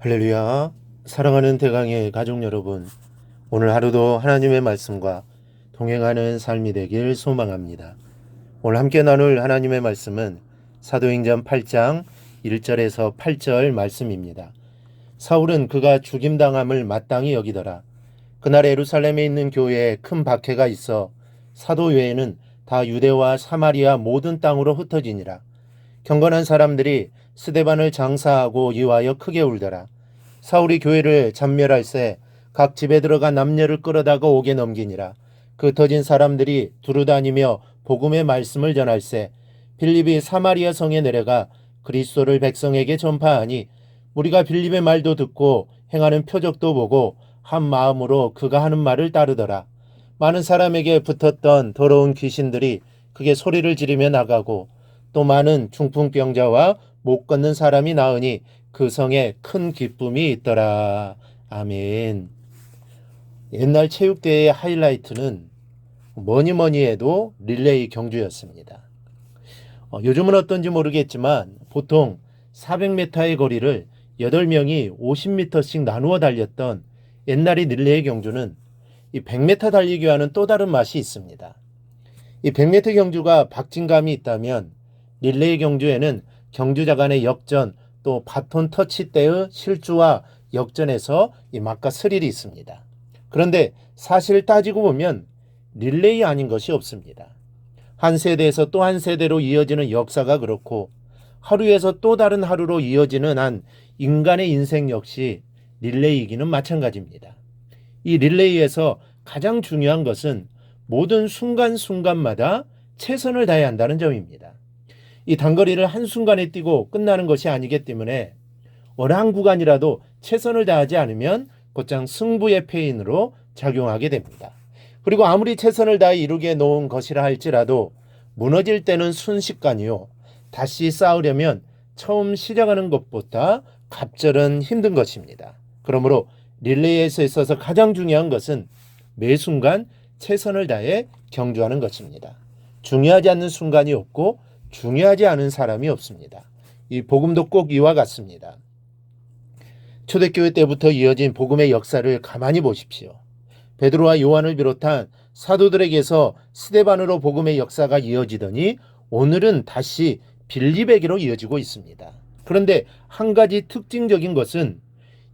할렐루야. 사랑하는 대강의 가족 여러분, 오늘 하루도 하나님의 말씀과 동행하는 삶이 되길 소망합니다. 오늘 함께 나눌 하나님의 말씀은 사도행전 8장 1절에서 8절 말씀입니다. 사울은 그가 죽임당함을 마땅히 여기더라. 그날 예루살렘에 있는 교회에 큰 박해가 있어 사도 외에는 다 유대와 사마리아 모든 땅으로 흩어지니라. 경건한 사람들이 스데반을 장사하고 이와여 크게 울더라. 사울이 교회를 전멸할새 각 집에 들어가 남녀를 끌어다가 옥에 넘기니라. 그 흩어진 사람들이 두루다니며 복음의 말씀을 전할새 빌립이 사마리아 성에 내려가 그리스도를 백성에게 전파하니 우리가 빌립의 말도 듣고 행하는 표적도 보고 한 마음으로 그가 하는 말을 따르더라. 많은 사람에게 붙었던 더러운 귀신들이 크게 소리를 지르며 나가고 또 많은 중풍병자와 못 걷는 사람이 나으니 그 성에 큰 기쁨이 있더라. 아멘. 옛날 체육대회의 하이라이트는 뭐니 해도 릴레이 경주였습니다. 요즘은 어떤지 모르겠지만 보통 400m의 거리를 8명이 50m씩 나누어 달렸던 옛날의 릴레이 경주는 이 100m 달리기와는 또 다른 맛이 있습니다. 이 100m 경주가 박진감이 있다면 릴레이 경주에는 경주자 간의 역전 또 바톤 터치 때의 실주와 역전에서 이 맛과 스릴이 있습니다. 그런데 사실 따지고 보면 릴레이 아닌 것이 없습니다. 한 세대에서 또 한 세대로 이어지는 역사가 그렇고 하루에서 또 다른 하루로 이어지는 한 인간의 인생 역시 릴레이이기는 마찬가지입니다. 이 릴레이에서 가장 중요한 것은 모든 순간순간마다 최선을 다해야 한다는 점입니다. 이 단거리를 한순간에 뛰고 끝나는 것이 아니기 때문에 어느 한 구간이라도 최선을 다하지 않으면 곧장 승부의 패인으로 작용하게 됩니다. 그리고 아무리 최선을 다해 이루게 놓은 것이라 할지라도 무너질 때는 순식간이요. 다시 쌓으려면 처음 시작하는 것보다 갑절은 힘든 것입니다. 그러므로 릴레이에서 있어서 가장 중요한 것은 매 순간 최선을 다해 경주하는 것입니다. 중요하지 않는 순간이 없고 중요하지 않은 사람이 없습니다. 이 복음도 꼭 이와 같습니다. 초대교회 때부터 이어진 복음의 역사를 가만히 보십시오. 베드로와 요한을 비롯한 사도들에게서 스데반으로 복음의 역사가 이어지더니 오늘은 다시 빌립에게로 이어지고 있습니다. 그런데 한 가지 특징적인 것은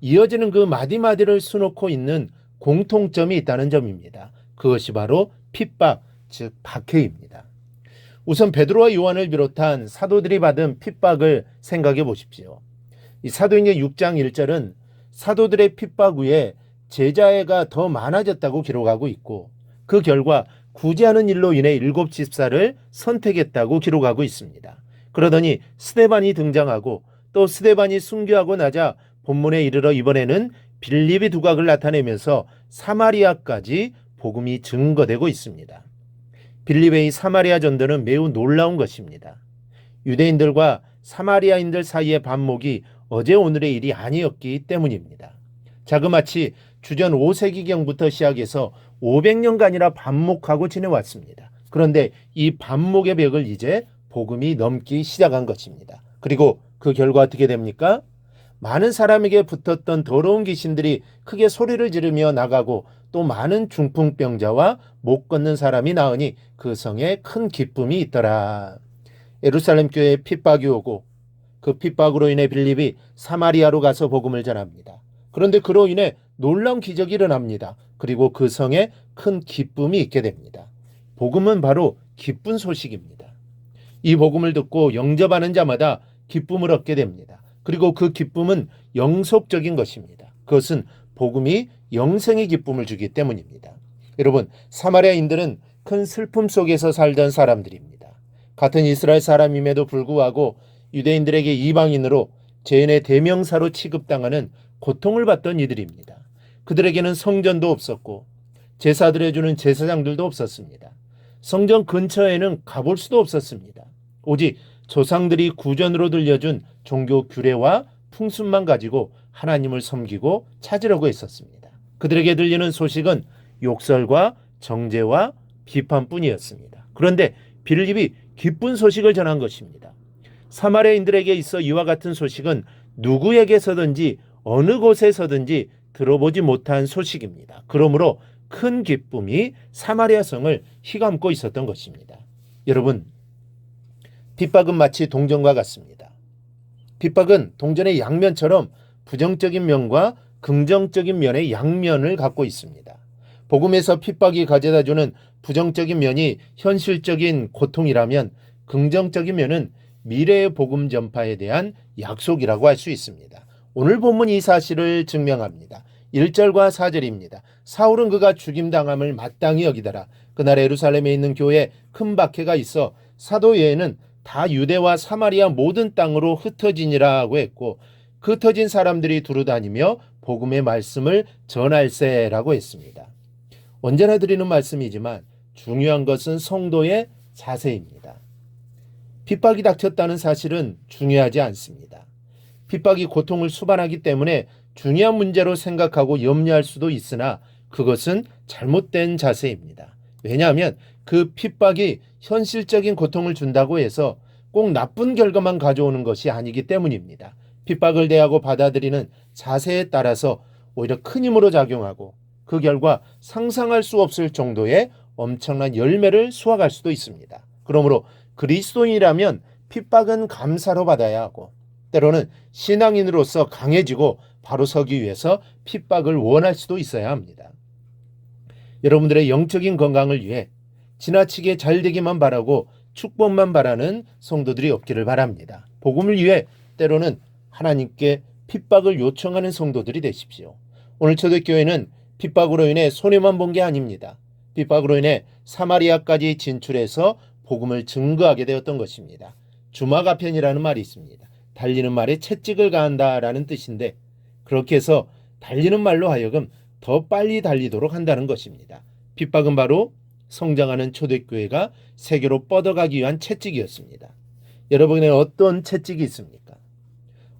이어지는 그 마디마디를 수놓고 있는 공통점이 있다는 점입니다. 그것이 바로 핍박, 즉 박해입니다. 우선 베드로와 요한을 비롯한 사도들이 받은 핍박을 생각해 보십시오. 이 사도행전 6장 1절은 사도들의 핍박 후에 제자애가 더 많아졌다고 기록하고 있고 그 결과 구제하는 일로 인해 7 집사를 선택했다고 기록하고 있습니다. 그러더니 스데반이 등장하고 또 스데반이 순교하고 나자 본문에 이르러 이번에는 빌립이 두각을 나타내면서 사마리아까지 복음이 증거되고 있습니다. 빌립의 사마리아 전도는 매우 놀라운 것입니다. 유대인들과 사마리아인들 사이의 반목이 어제 오늘의 일이 아니었기 때문입니다. 자그마치 주전 5세기경부터 시작해서 500년간이나 반목하고 지내왔습니다. 그런데 이 반목의 벽을 이제 복음이 넘기 시작한 것입니다. 그리고 그 결과 어떻게 됩니까? 많은 사람에게 붙었던 더러운 귀신들이 크게 소리를 지르며 나가고 또 많은 중풍병자와 못 걷는 사람이 나으니 그 성에 큰 기쁨이 있더라. 예루살렘 교회에 핍박이 오고 그 핍박으로 인해 빌립이 사마리아로 가서 복음을 전합니다. 그런데 그로 인해 놀라운 기적이 일어납니다. 그리고 그 성에 큰 기쁨이 있게 됩니다. 복음은 바로 기쁜 소식입니다. 이 복음을 듣고 영접하는 자마다 기쁨을 얻게 됩니다. 그리고 그 기쁨은 영속적인 것입니다. 그것은 복음이 영생의 기쁨을 주기 때문입니다. 여러분, 사마리아인들은 큰 슬픔 속에서 살던 사람들입니다. 같은 이스라엘 사람임에도 불구하고 유대인들에게 이방인으로 죄인의 대명사로 취급당하는 고통을 받던 이들입니다. 그들에게는 성전도 없었고 제사들 해주는 제사장들도 없었습니다. 성전 근처에는 가볼 수도 없었습니다. 오직 조상들이 구전으로 들려준 종교 규례와 풍습만 가지고 하나님을 섬기고 찾으려고 했었습니다. 그들에게 들리는 소식은 욕설과 정죄와 비판뿐이었습니다. 그런데 빌립이 기쁜 소식을 전한 것입니다. 사마리아인들에게 있어 이와 같은 소식은 누구에게서든지 어느 곳에서든지 들어보지 못한 소식입니다. 그러므로 큰 기쁨이 사마리아 성을 휘감고 있었던 것입니다. 여러분, 핍박은 마치 동전과 같습니다. 핍박은 동전의 양면처럼 부정적인 면과 긍정적인 면의 양면을 갖고 있습니다. 복음에서 핍박이 가져다주는 부정적인 면이 현실적인 고통이라면 긍정적인 면은 미래의 복음 전파에 대한 약속이라고 할 수 있습니다. 오늘 본문이 이 사실을 증명합니다. 1절과 4절입니다. 사울은 그가 죽임당함을 마땅히 여기더라. 그날 예루살렘에 있는 교회에 큰 박해가 있어 사도 외에는 다 유대와 사마리아 모든 땅으로 흩어지니라고 했고 그 흩어진 사람들이 두루다니며 복음의 말씀을 전할세라고 했습니다. 언제나 드리는 말씀이지만 중요한 것은 성도의 자세입니다. 핍박이 닥쳤다는 사실은 중요하지 않습니다. 핍박이 고통을 수반하기 때문에 중요한 문제로 생각하고 염려할 수도 있으나 그것은 잘못된 자세입니다. 왜냐하면 그 핍박이 현실적인 고통을 준다고 해서 꼭 나쁜 결과만 가져오는 것이 아니기 때문입니다. 핍박을 대하고 받아들이는 자세에 따라서 오히려 큰 힘으로 작용하고 그 결과 상상할 수 없을 정도의 엄청난 열매를 수확할 수도 있습니다. 그러므로 그리스도인이라면 핍박은 감사로 받아야 하고 때로는 신앙인으로서 강해지고 바로 서기 위해서 핍박을 원할 수도 있어야 합니다. 여러분들의 영적인 건강을 위해 지나치게 잘 되기만 바라고 축복만 바라는 성도들이 없기를 바랍니다. 복음을 위해 때로는 하나님께 핍박을 요청하는 성도들이 되십시오. 오늘 초대교회는 핍박으로 인해 손해만 본 게 아닙니다. 핍박으로 인해 사마리아까지 진출해서 복음을 증거하게 되었던 것입니다. 주마가편이라는 말이 있습니다. 달리는 말에 채찍을 가한다라는 뜻인데 그렇게 해서 달리는 말로 하여금 더 빨리 달리도록 한다는 것입니다. 핍박은 바로 성장하는 초대교회가 세계로 뻗어가기 위한 채찍이었습니다. 여러분의 어떤 채찍이 있습니까?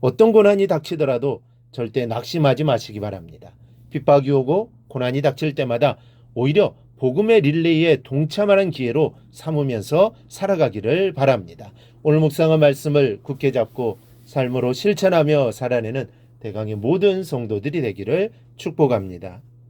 어떤 고난이 닥치더라도 절대 낙심하지 마시기 바랍니다. 핍박이 오고 고난이 닥칠 때마다 오히려 복음의 릴레이에 동참하는 기회로 삼으면서 살아가기를 바랍니다. 오늘 묵상한 말씀을 굳게 잡고 삶으로 실천하며 살아내는 대강의 모든 성도들이 되기를 축복합니다.